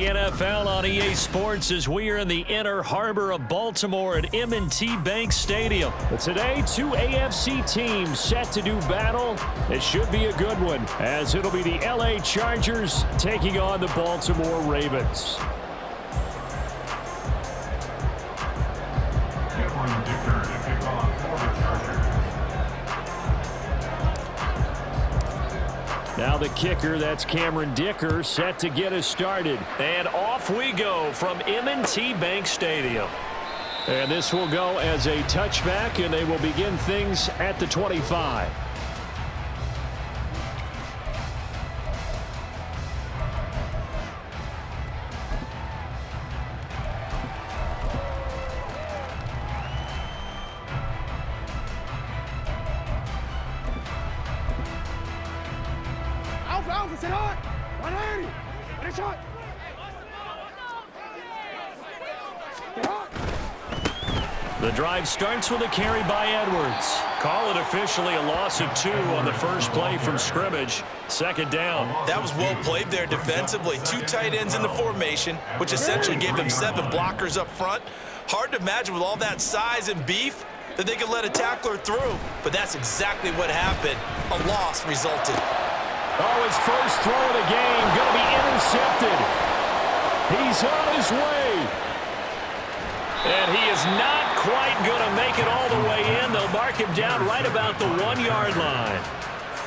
NFL on EA Sports as we are in the inner harbor of Baltimore at M&T Bank Stadium. But today, two AFC teams set to do battle. It should be a good one, as it'll be the LA Chargers taking on the Baltimore Ravens. Now the kicker, that's Cameron Dicker, set to get us started. And off we go from M&T Bank Stadium. And this will go as a touchback, and they will begin things at the 25. The drive starts with a carry by Edwards. Call it officially a loss of 2 on the first play from scrimmage. Second down. That was well played there defensively. 2 tight ends in the formation, which essentially gave them 7 blockers up front. Hard to imagine with all that size and beef that they could let a tackler through, but that's exactly what happened. A loss resulted. Oh, his first throw of the game going to be intercepted. He's on his way. And he is not quite going to make it all the way in. They'll mark him down right about the 1-yard line.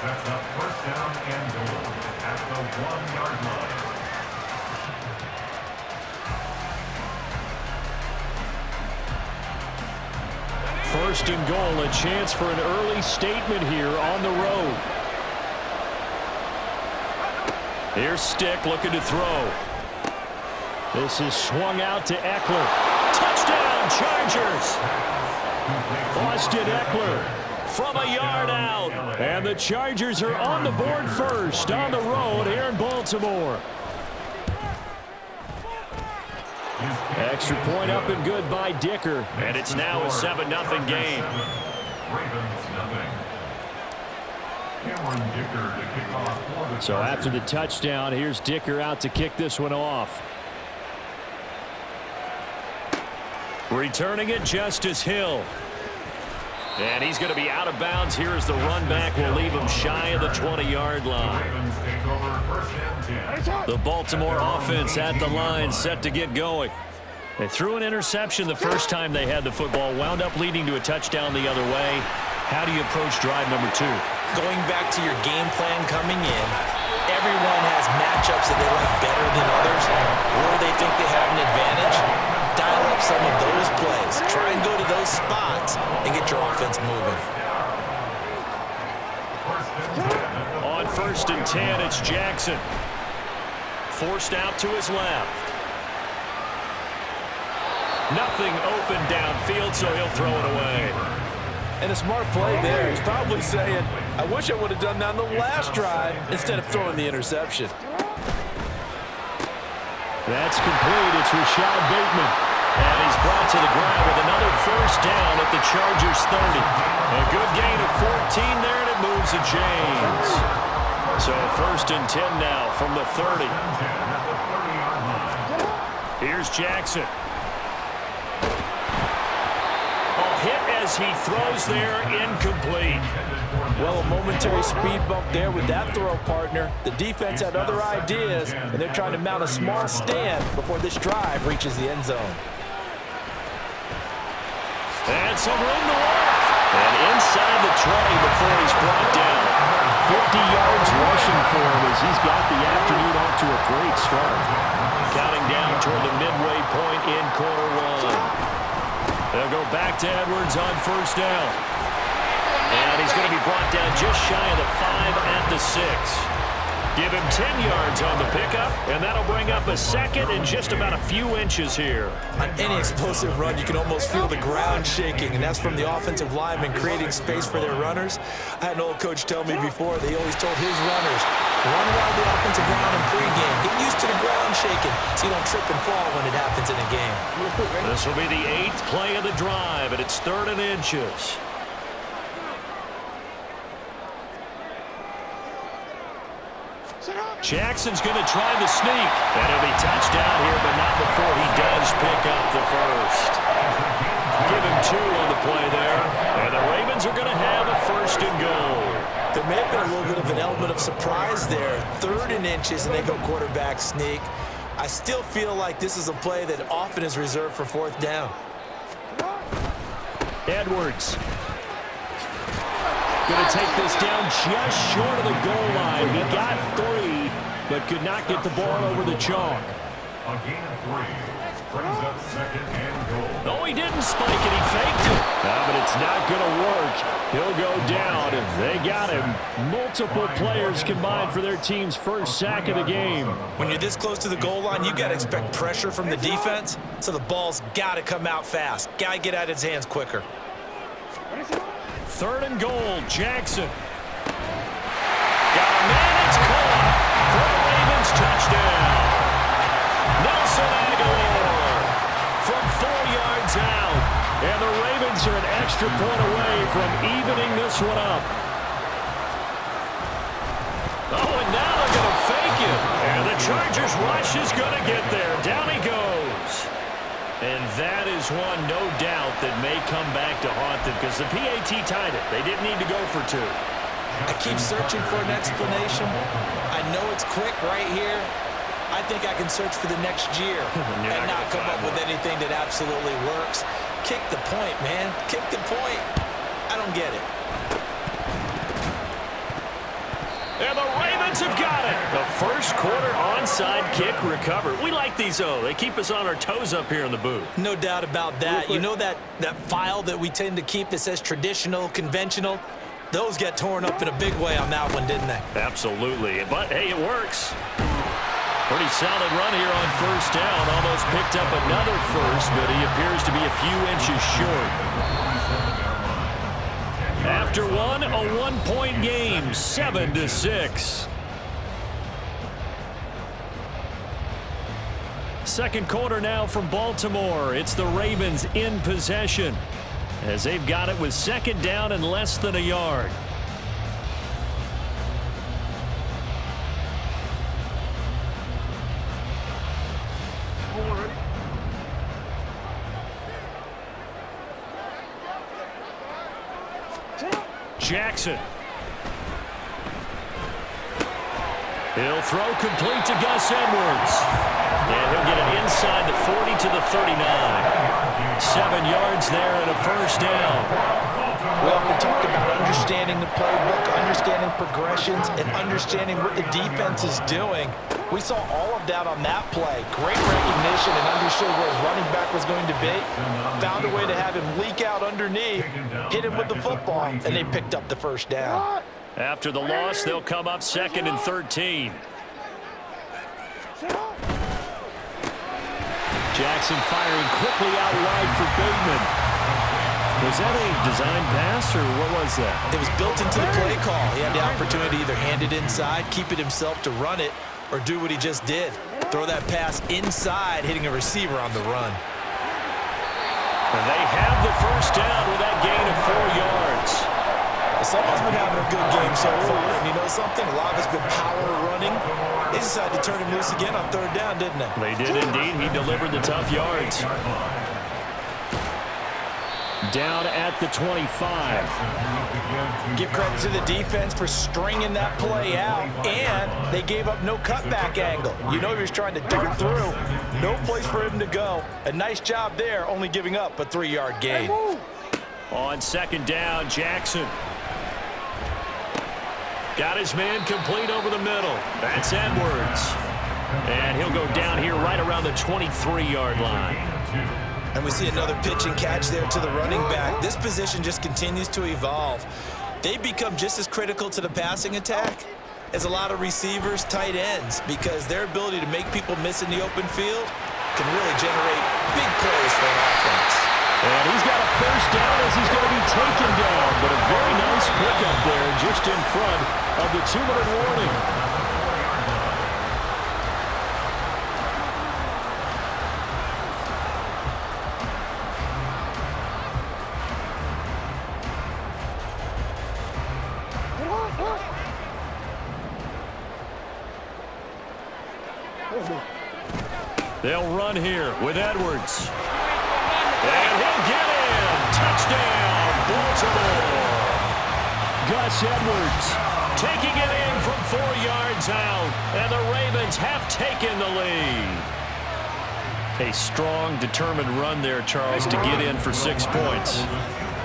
That's up first down and goal at the 1-yard line. First and goal, a chance for an early statement here on the road. Here's Stick looking to throw. This is swung out to Eckler. Touchdown, Chargers! Austin Eckler from a yard out. And the Chargers are on the board first on the road here in Baltimore. Extra point up and good by Dicker. And it's now a 7-0 game. So after the touchdown, here's Dicker out to kick this one off. Returning it, Justice Hill. And he's going to be out of bounds here as the run back will leave him shy of the 20-yard line. The Baltimore offense at the line, set to get going. They threw an interception the first time they had the football, wound up leading to a touchdown the other way. How do you approach drive number 2? Going back to your game plan coming in, everyone has matchups that they like better than others, or they think they have an advantage. Dial up some of those plays. Try and go to those spots and get your offense moving. On 1st and 10, it's Jackson. Forced out to his left. Nothing open downfield, so he'll throw it away. And a smart play there. He's probably saying, I wish I would have done that on the last drive instead of throwing the interception. That's complete. It's Rashad Bateman. And he's brought to the ground with another first down at the Chargers 30. A good gain of 14 there, and it moves to James. So 1st and 10 now from the 30. Here's Jackson. Hit as he throws there, incomplete. Well, a momentary speed bump there with that throw, partner. The defense had other ideas, and they're trying to mount a small stand before this drive reaches the end zone. And some room to work. And inside the 20 before he's brought down. 50 yards rushing for him as he's got the afternoon off to a great start. Counting down toward the midway point in quarter 1. They'll go back to Edwards on 1st down. And he's going to be brought down just shy of the 5 at the 6. Give him 10 yards on the pickup, and that'll bring up a second and just about a few inches here. On any explosive run, you can almost feel the ground shaking, and that's from the offensive linemen creating space for their runners. I had an old coach tell me before that he always told his runners, run around the offensive line in pregame. Get used to the ground shaking so you don't trip and fall when it happens in a game. This will be the 8th play of the drive, and it's 3rd and inches. Jackson's going to try the sneak, and it'll be touchdown surprise there. 3rd and inches, and they go quarterback sneak. I still feel like this is a play that often is reserved for 4th down. Edwards. Going to take this down just short of the goal line. He got 3, but could not get the ball over the chalk. A gain of 3. Brings up 2nd and goal. No, he didn't spike it. He faked it. But it's not going to work. He'll go down. They got him. Multiple players combined for their team's first sack of the game. When you're this close to the goal line, you got to expect pressure from the defense, so the ball's got to come out fast. Got to get out of his hands quicker. 3rd and goal, Jackson. Got a man, it's caught for the Ravens touchdown. Nelson Aguilar from 4 yards out. And the Ravens are an extra point away from evening this one up. Oh, and now they're going to fake it. And the Chargers rush is going to get there. Down he goes. And that is one, no doubt, that may come back to haunt them because the PAT tied it. They didn't need to go for 2. I keep searching for an explanation. I know it's quick right here. I think I can search for the next year and not come up with anything that absolutely works. Kick the point, man. Kick the point. I don't get it. And the Ravens have got it. The first quarter onside kick recovered. We like these, though. They keep us on our toes up here in the booth. No doubt about that. You know that file that we tend to keep that says traditional, conventional? Those get torn up in a big way on that one, didn't they? Absolutely. But, hey, it works. Pretty solid run here on 1st down. Almost picked up another first, but he appears to be a few inches short. After one, a 1-point game, 7-6. Second quarter now from Baltimore. It's the Ravens in possession as they've got it with 2nd down and less than a yard. Jackson. He'll throw complete to Gus Edwards. And he'll get it inside the 40 to the 39. 7 yards there and a 1st down. We often talk about understanding the playbook, understanding progressions, and understanding what the defense is doing. We saw all of that on that play. Great recognition and understood where his running back was going to be. Found a way to have him leak out underneath, hit him with the football, and they picked up the 1st down. After the loss, they'll come up 2nd and 13. Jackson firing quickly out wide for Bateman. Was that a design pass, or what was that? It was built into the play call. He had the opportunity to either hand it inside, keep it himself to run it, or do what he just did. Throw that pass inside, hitting a receiver on the run. And they have the 1st down with that gain of 4 yards. Someone's been having a good game so far. And you know something? A lot of it's been power running. They decided to turn him loose again on 3rd down, didn't they? They did indeed. He delivered the tough yards. Down at the 25. Give credit to the defense for stringing that play out, and they gave up no cutback angle. You know he was trying to dart through. No place for him to go. A nice job there, only giving up a 3-yard gain. On 2nd down, Jackson. Got his man complete over the middle. That's Edwards. And he'll go down here right around the 23-yard line. And we see another pitch and catch there to the running back. This position just continues to evolve. They become just as critical to the passing attack as a lot of receivers, tight ends, because their ability to make people miss in the open field can really generate big plays for an offense. And he's got a 1st down as he's going to be taken down, but a very nice pickup there just in front of the 2-minute warning. They'll run here with Edwards. And he'll get in. Touchdown, Baltimore. Gus Edwards taking it in from 4 yards out, and the Ravens have taken the lead. A strong, determined run there, Charles, to get in for 6 points.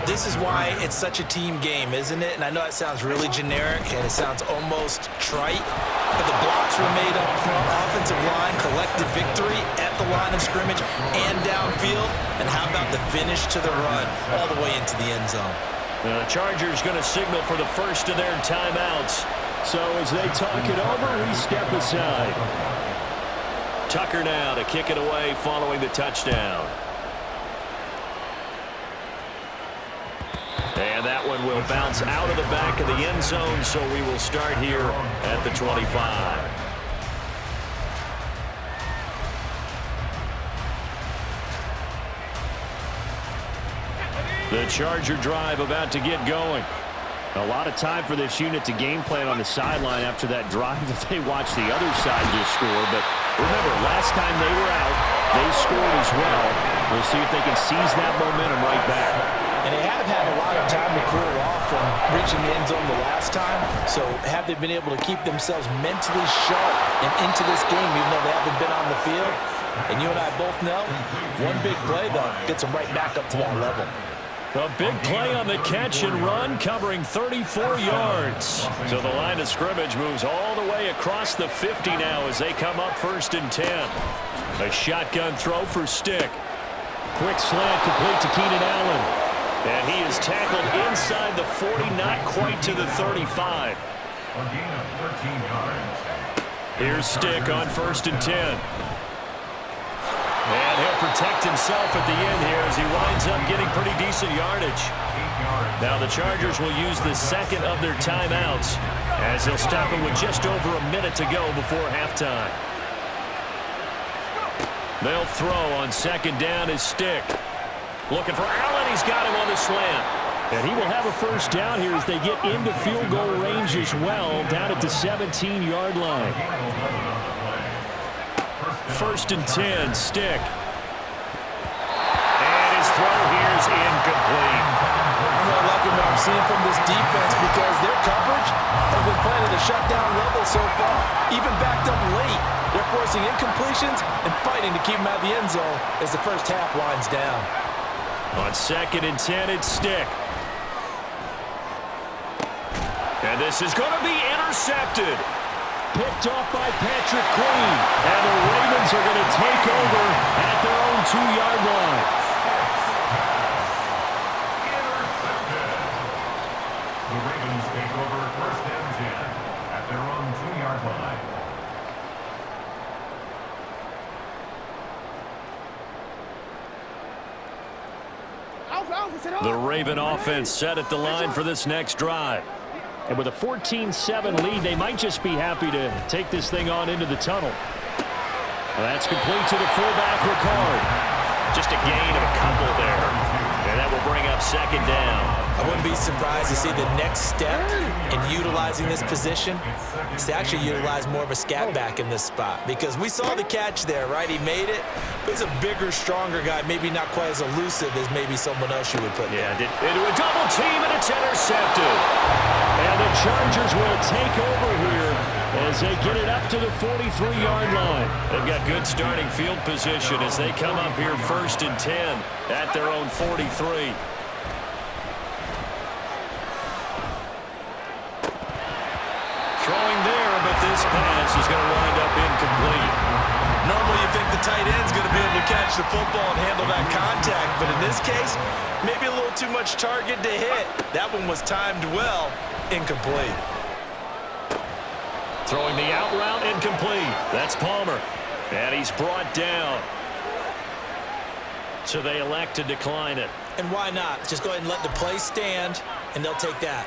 This is why it's such a team game, isn't it? And I know it sounds really generic and it sounds almost trite, but the blocks were made up front, offensive line, collective victory at the line of scrimmage and downfield. And how about the finish to the run all the way into the end zone? The Chargers going to signal for the first of their timeouts. So as they talk it over, we step aside. Tucker now to kick it away following the touchdown. And that one will bounce out of the back of the end zone, so we will start here at the 25. The Charger drive about to get going. A lot of time for this unit to game plan on the sideline after that drive that they watched the other side just score. But remember, last time they were out, they scored as well. We'll see if they can seize that momentum right back. And they have had a lot of time to cool off from reaching the end zone the last time. So have they been able to keep themselves mentally sharp and into this game, even though they haven't been on the field? And you and I both know, one big play, though, gets them right back up to that level. A big play on the catch and run, covering 34 yards. So the line of scrimmage moves all the way across the 50 now as they come up 1st and 10. A shotgun throw for Stick. Quick slant complete to Keenan Allen. And he is tackled inside the 40, not quite to the 35. A gain of 13 yards. Here's Stick on 1st and 10. And he'll protect himself at the end here as he winds up getting pretty decent yardage. Now the Chargers will use the second of their timeouts as they'll stop him with just over a minute to go before halftime. They'll throw on 2nd down as Stick. Looking for Allen. He's got him on the slant. And he will have a 1st down here as they get into field goal range as well, down at the 17-yard line. 1st and 10, Stick. And his throw here is incomplete. I'm not liking what I'm seeing from this defense because their coverage has been playing at a shutdown level so far, even backed up late. They're forcing incompletions and fighting to keep them out of the end zone as the first half winds down. On 2nd and 10, it's Stick. And this is going to be intercepted. Picked off by Patrick Queen. And the Ravens are going to take over at their own 2-yard line. Intercepted. The Ravens take over 1st and 10 at their own 2-yard line. The Raven offense set at the line for this next drive. And with a 14-7 lead, they might just be happy to take this thing on into the tunnel. That's complete to the fullback, Ricard. Just a gain of a couple there. And that will bring up 2nd down. I wouldn't be surprised to see the next step in utilizing this position is to actually utilize more of a scat back in this spot, because we saw the catch there, right? He made it. But he's a bigger, stronger guy, maybe not quite as elusive as maybe someone else you would put there. Into a double team, and it's intercepted. And the Chargers will take over here as they get it up to the 43-yard line. They've got good starting field position as they come up here 1st and 10 at their own 43. Throwing there, but this pass is going to wind up incomplete. Normally you think the tight end's going to be able to catch the football and handle that contact, but in this case, maybe a little too much target to hit. That one was timed well, incomplete. Throwing the out route, incomplete. That's Palmer. And he's brought down. So they elect to decline it. And why not? Just go ahead and let the play stand, and they'll take that.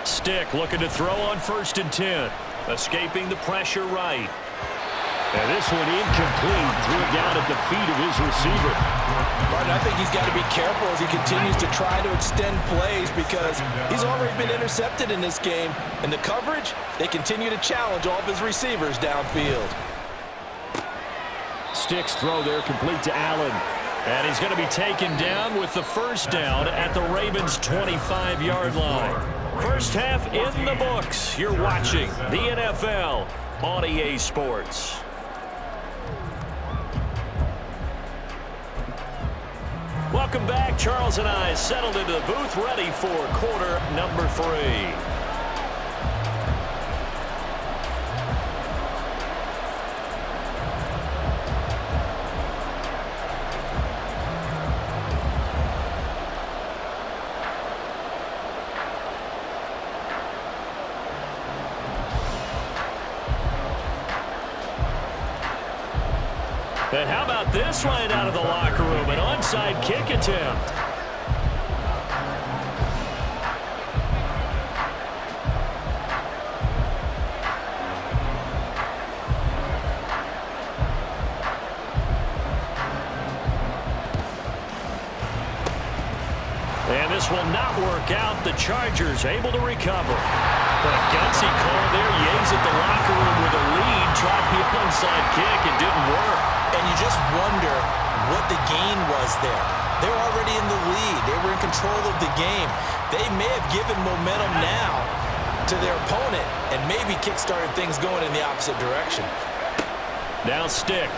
Stick looking to throw on 1st and 10. Escaping the pressure right. And this one incomplete. Threw it down at the feet of his receiver. Martin, I think he's got to be careful as he continues to try to extend plays because he's already been intercepted in this game. And the coverage, they continue to challenge all of his receivers downfield. sticks throw there, complete to Allen. And he's going to be taken down with the first down at the Ravens' 25-yard line. First half in the books. You're watching the NFL on EA Sports. Welcome back. Charles and I settled into the booth, ready for quarter number 3. And how about this right out of the locker room? An onside kick attempt. And this will not work out. The Chargers able to recover. But a gutsy call there. Yates at the locker room with a lead. Tried the onside kick. It didn't work. And you just wonder what the gain was there. They're already in the lead. They were in control of the game. They may have given momentum now to their opponent and maybe kick-started things going in the opposite direction. Now stick.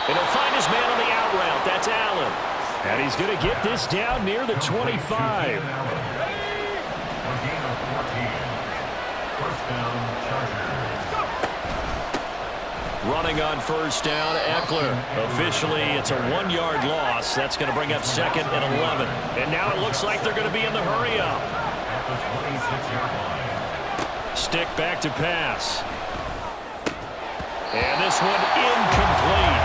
And he'll find his man on the out route. That's Allen. And he's going to get this down near the 25. Running on first down, Eckler. Officially, it's a 1-yard loss. That's going to bring up second and 11. And now it looks like they're going to be in the hurry-up. Stick back to pass. And this one incomplete.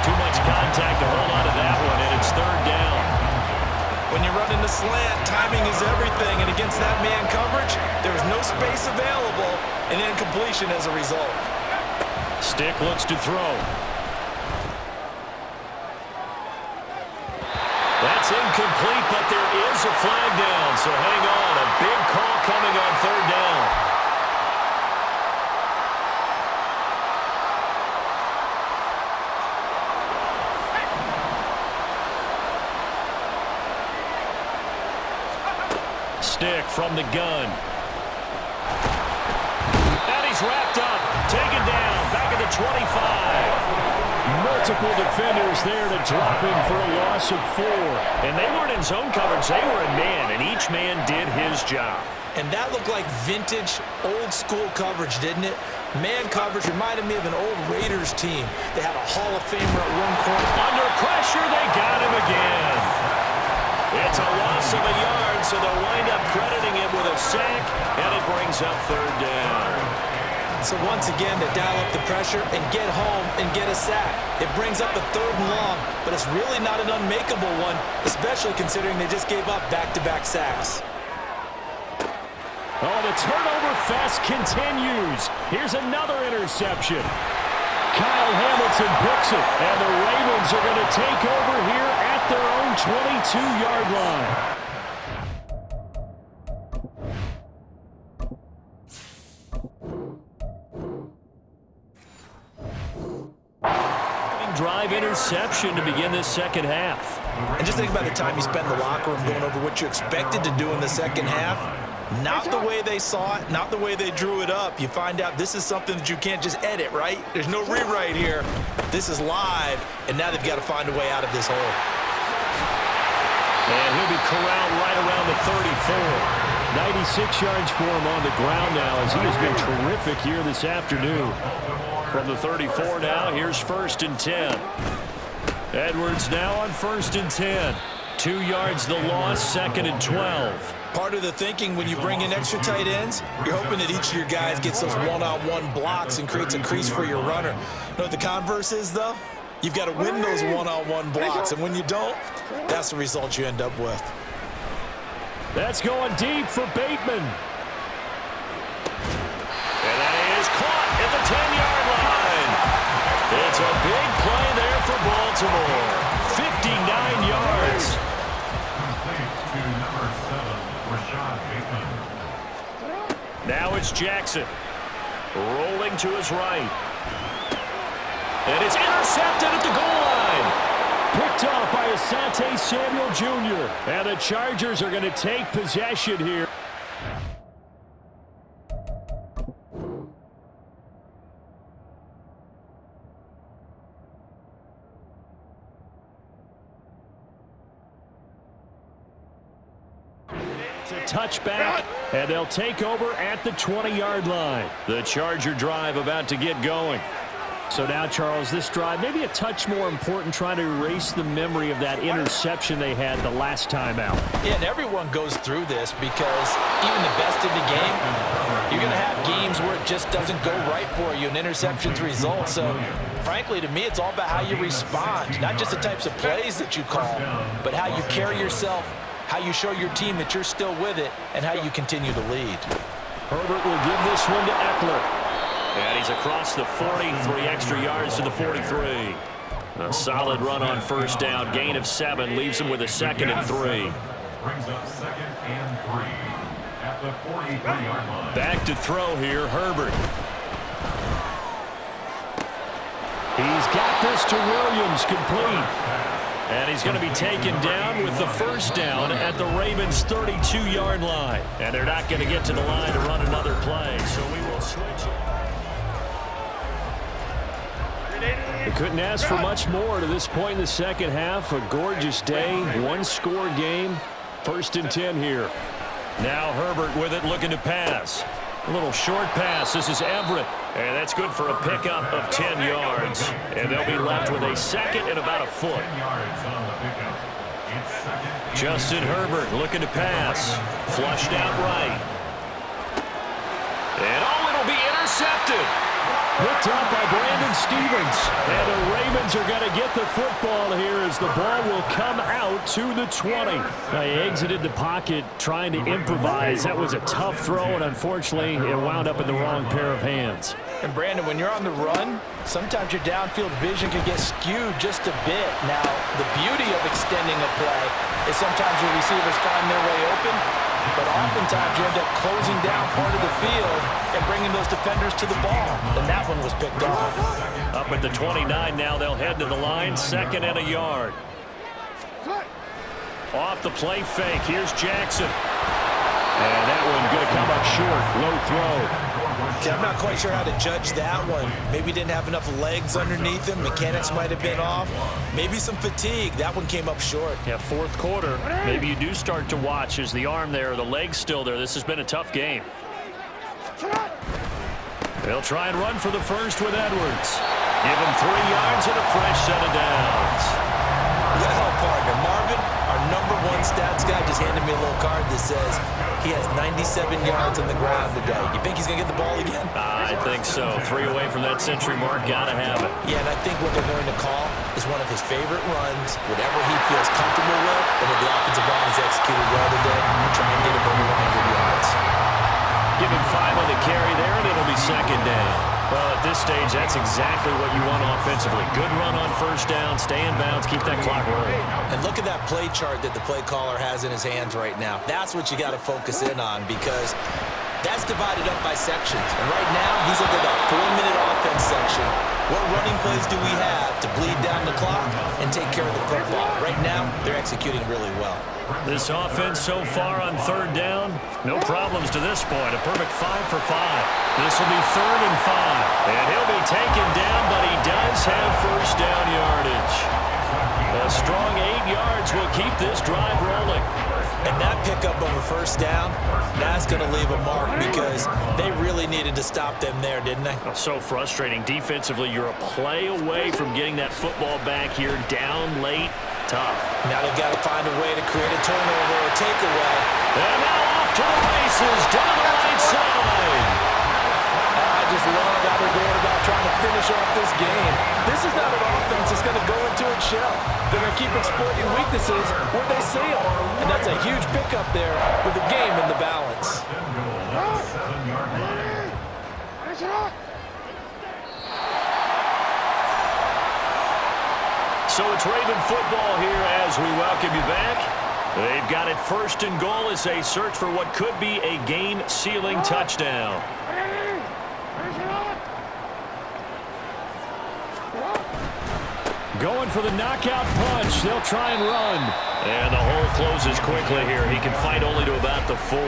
Too much contact to hold on to that one, and it's third down. When you run into slant, timing is everything. And against that man coverage, there's no space available, and incompletion as a result. Stick looks to throw. That's incomplete, but there is a flag down, so hang on. A big call coming on third down. Stick from the gun. And he's wrapped up. Taken down. Back at the 25. Multiple defenders there to drop him for a loss of 4. And they weren't in zone coverage. They were in man, and each man did his job. And that looked like vintage, old-school coverage, didn't it? Man coverage reminded me of an old Raiders team. They had a Hall of Famer at one corner. Under pressure, they got him again. It's a loss of a yard, so they'll wind up crediting it with a sack, and it brings up third down. So once again, they dial up the pressure and get home and get a sack. It brings up the third and long, but it's really not an unmakeable one, especially considering they just gave up back-to-back sacks. Oh, the turnover fest continues. Here's another interception. Kyle Hamilton picks it, and the Ravens are going to take over here at their own 22-yard line. Drive interception to begin this second half. And just think about the time you spent in the locker room going over what you expected to do in the second half. Not the way they saw it, not the way they drew it up. You find out this is something that you can't just edit, right? There's no rewrite here. This is live, and now they've got to find a way out of this hole. And he'll be corralled right around the 34. 96 yards for him on the ground now, as he has been terrific here this afternoon. From the 34 now, here's 1st and 10. Edwards now on 1st and 10. 2 yards the loss, 2nd and 12. Part of the thinking when you bring in extra tight ends, you're hoping that each of your guys gets those one-on-one blocks and creates a crease for your runner. You know what the converse is, though? You've got to win those one-on-one blocks, and when you don't, that's the result you end up with. That's going deep for Bateman. And that is caught at the 10-yard line. It's a big play there for Baltimore. 59 yards. Now it's Jackson. Rolling to his right. And it's intercepted at the goal line. Picked off by Asante Samuel Jr. And the Chargers are going to take possession here. It's a touchback, and they'll take over at the 20-yard line. The Charger drive about to get going. So now, Charles, this drive maybe a touch more important, trying to erase the memory of that interception they had the last time out. Yeah, and everyone goes through this because even the best in the game, you're going to have games where it just doesn't go right for you, and interceptions result. So, frankly, to me, it's all about how you respond, not just the types of plays that you call, but how you carry yourself, how you show your team that you're still with it, and how you continue to lead. Herbert will give this one to Eckler. And he's across the 40, 3 extra yards to the 43. A solid run on first down, gain of 7, leaves him with a 2nd and 3. Brings up 2nd and 3 at the 43-yard line. Back to throw here, Herbert. He's got this to Williams, complete. And he's going to be taken down with the first down at the Ravens' 32-yard line. And they're not going to get to the line to run another play, so we will switch. They couldn't ask for much more to this point in the second half. A gorgeous day, one-score game. 1st and 10 here. Now Herbert with it, looking to pass. A little short pass. This is Everett. And that's good for a pickup of 10 yards. And they'll be left with a 2nd and about a foot. Justin Herbert looking to pass. Flushed out right. And it'll be intercepted. Picked up by Brandon Stevens. And the Ravens are going to get the football here as the ball will come out to the 20. They exited the pocket trying to improvise. That was a tough throw, and unfortunately, it wound up in the wrong pair of hands. And Brandon, when you're on the run, sometimes your downfield vision can get skewed just a bit. Now, the beauty of extending a play is sometimes your receivers find their way open, but oftentimes you end up closing down part of the field and bringing those defenders to the ball. And that one was picked off. Up at the 29 now, they'll head to the line, 2nd and a yard. Off the play fake, here's Jackson. And that one going to come up short, low throw. Okay, I'm not quite sure how to judge that one. Maybe didn't have enough legs underneath him. Mechanics might have been off. Maybe some fatigue. That one came up short. Yeah, 4th quarter. Maybe you do start to watch. Is the arm there, the leg's still there? This has been a tough game. They'll try and run for the first with Edwards. Give him 3 yards and a fresh set of downs. Well, partner, Marvin, our #1 stats guy, just handed me a little card that says he has 97 yards on the ground today. You think he's going to get the ball again? I think so. 3 away from that century mark. Got to have it. Yeah, and I think what they're going to call is one of his favorite runs, whatever he feels comfortable with, and what the offensive line has executed well today, and try and get him over 100 yards. Give him 5 on the carry there, and it'll be 2nd down. Well, at this stage, that's exactly what you want offensively. Good run on first down, stay in bounds, keep that clock rolling. And look at that play chart that the play caller has in his hands right now. That's what you got to focus in on, because that's divided up by sections. And right now, he's looking at that 4-minute offense section. What running plays do we have to bleed down the clock and take care of the football? Right now, they're executing really well. This offense so far on 3rd down, no problems to this point. A perfect 5 for 5. This will be 3rd and 5. And he'll be taken down, but he does have first down yardage. A strong 8 yards will keep this drive rolling. And that pickup of a first down, that's going to leave a mark, because they really needed to stop them there, didn't they? So frustrating. Defensively, you're a play away from getting that football back here, down late. Tough. Now they've got to find a way to create a turnover or a takeaway. And now off to the races, down the right side. I just love how they're going about trying to finish off this game. This is not an offense that's going to go into its shell. They're going to keep exploiting weaknesses where they see them. And that's a huge pickup there with the game in the balance. So it's Raven football here as we welcome you back. They've got it 1st and goal as they search for what could be a game-sealing touchdown. Going for the knockout punch. They'll try and run. And the hole closes quickly here. He can fight only to about the 4.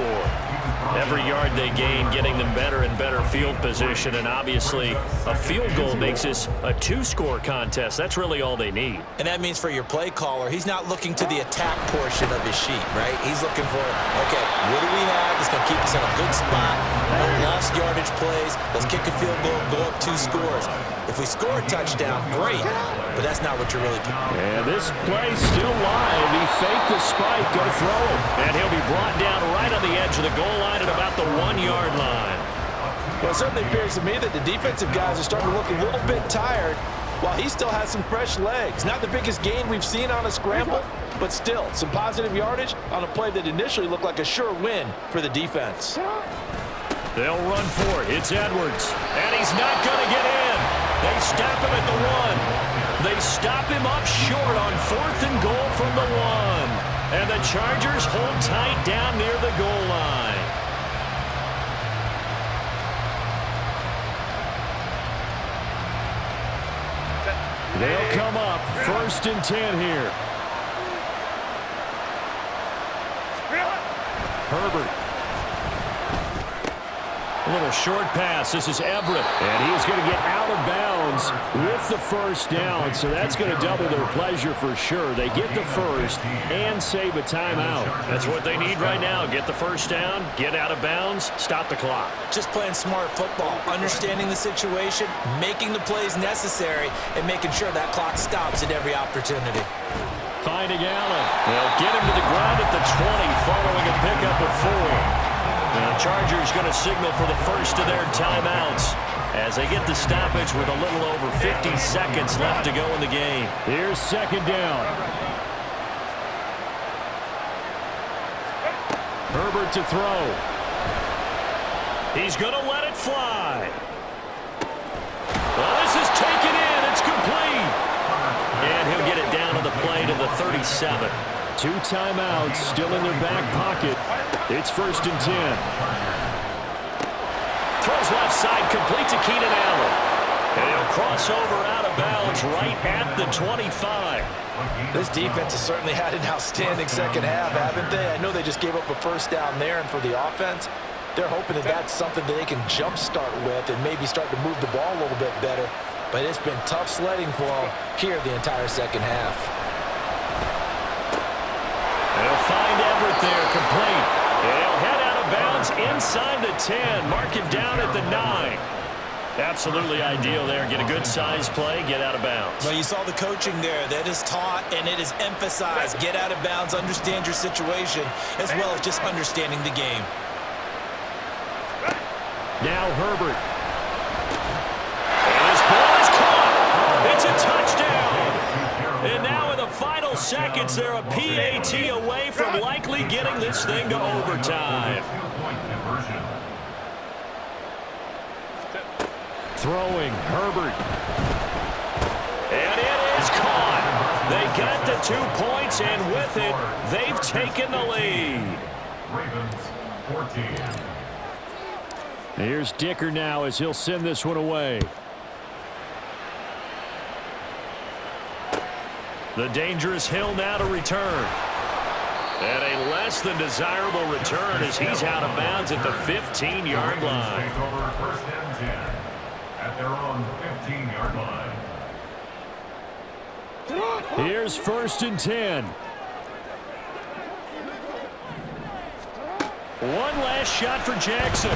Every yard they gain, getting them better and better field position. And obviously, a field goal makes this a 2-score contest. That's really all they need. And that means for your play caller, he's not looking to the attack portion of his sheet, right? He's looking for, okay, what do we have that's going to keep us in a good spot? No lost yardage plays. Let's kick a field goal, go up 2 scores. If we score a touchdown, great, but that's not what you're really doing. And this play still live. He faked the spike, go throw it. And he'll be brought down right on the edge of the goal line at about the 1-yard line. Well, it certainly appears to me that the defensive guys are starting to look a little bit tired while he still has some fresh legs. Not the biggest gain we've seen on a scramble, but still some positive yardage on a play that initially looked like a sure win for the defense. They'll run for it. It's Edwards. And he's not going to get in. They stop him at the 1. They stop him up short on 4th and goal from the 1. And the Chargers hold tight down near the goal line. They'll come up 1st and 10 here. Herbert. A little short pass. This is Everett. And he's going to get out of bounds with the 1st down. So that's going to double their pleasure for sure. They get the 1st and save a timeout. That's what they need right now. Get the 1st down, get out of bounds, stop the clock. Just playing smart football, understanding the situation, making the plays necessary, and making sure that clock stops at every opportunity. Finding Allen. They'll get him to the ground at the 20 following a pickup of 4. The Chargers going to signal for the first of their timeouts as they get the stoppage with a little over 50 seconds left to go in the game. Here's 2nd down. Herbert to throw. He's going to let it fly. Well, this is taken in. It's complete. And he'll get it down to the play to the 37. 2 timeouts still in their back pocket. It's 1st and 10. Throws left side, complete to Keenan Allen. And he'll cross over out of bounds right at the 25. This defense has certainly had an outstanding second half, haven't they? I know they just gave up a 1st down there, and for the offense, they're hoping that that's something that they can jumpstart with and maybe start to move the ball a little bit better. But it's been tough sledding for them here the entire second half. They'll find Everett there, complete. They'll head out of bounds inside the 10. Mark him down at the 9. Absolutely ideal there. Get a good size play, get out of bounds. Well, you saw the coaching there. That is taught and it is emphasized. Get out of bounds, understand your situation, as well as just understanding the game. Now Herbert. And this ball is caught. It's a touchdown. And now in the final seconds, they're a PAT away from likely getting this thing to overtime. Throwing, Herbert. And it is caught. They got the 2 points, and with it, they've taken the lead. Ravens 14. Here's Dicker now as he'll send this one away. The dangerous Hill now to return. And a less than desirable return as he's out of bounds at the 15-yard line. Take over 1st and 10 at their own 15-yard line. Here's 1st and 10. One last shot for Jackson.